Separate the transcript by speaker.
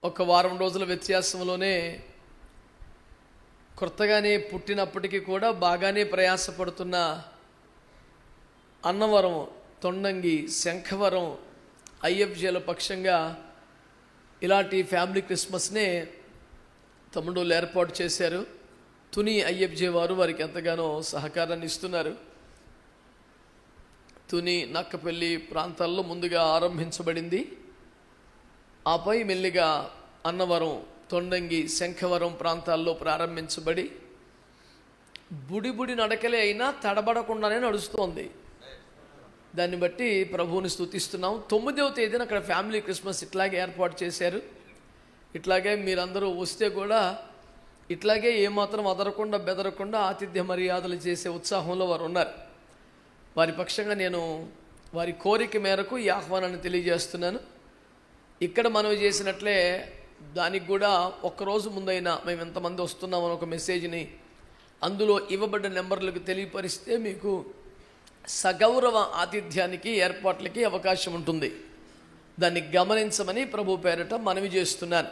Speaker 1: ఒక వారం రోజుల వ్యత్యాసంలోనే కొత్తగానే పుట్టినప్పటికీ కూడా బాగానే ప్రయాసపడుతున్న అన్నవరం, తొండంగి, శంఖవరం ఐఎఫ్జేల పక్షంగా ఇలాంటి ఫ్యామిలీ క్రిస్మస్నే తమ్ముళ్ళు ఏర్పాటు చేశారు. తుని ఐఎఫ్జే వారు వారికి ఎంతగానో సహకారాన్ని ఇస్తున్నారు. తుని, నక్కపల్లి ప్రాంతాల్లో ముందుగా ఆరంభించబడింది. ఆపై మెల్లిగా అన్నవరం, తొండంగి, శంఖవరం ప్రాంతాల్లో ప్రారంభించబడి బుడి నడకలే అయినా తడబడకుండానే నడుస్తోంది. దాన్ని బట్టి ప్రభువుని స్తుతిస్తున్నాం. 9వ తేదీన అక్కడ ఫ్యామిలీ క్రిస్మస్ ఇట్లాగే ఏర్పాటు చేశారు. ఇట్లాగే మీరందరూ వస్తే కూడా ఇట్లాగే ఏమాత్రం అదరకుండా బెదరకుండా ఆతిథ్య మర్యాదలు చేసే ఉత్సాహంలో వారు ఉన్నారు. వారి పక్షంగా నేను వారి కోరిక మేరకు ఈ ఆహ్వానాన్ని తెలియజేస్తున్నాను. ఇక్కడ మనవి చేసినట్లే దానికి కూడా ఒక్కరోజు ముందైనా మేము ఎంతమంది వస్తున్నామని ఒక మెసేజ్ని అందులో ఇవ్వబడ్డ నెంబర్లకు తెలియపరిస్తే మీకు సగౌరవ ఆతిథ్యానికి, ఏర్పాట్లకి అవకాశం ఉంటుంది. దాన్ని గమనించమని ప్రభు పేరట మనవి చేస్తున్నాను.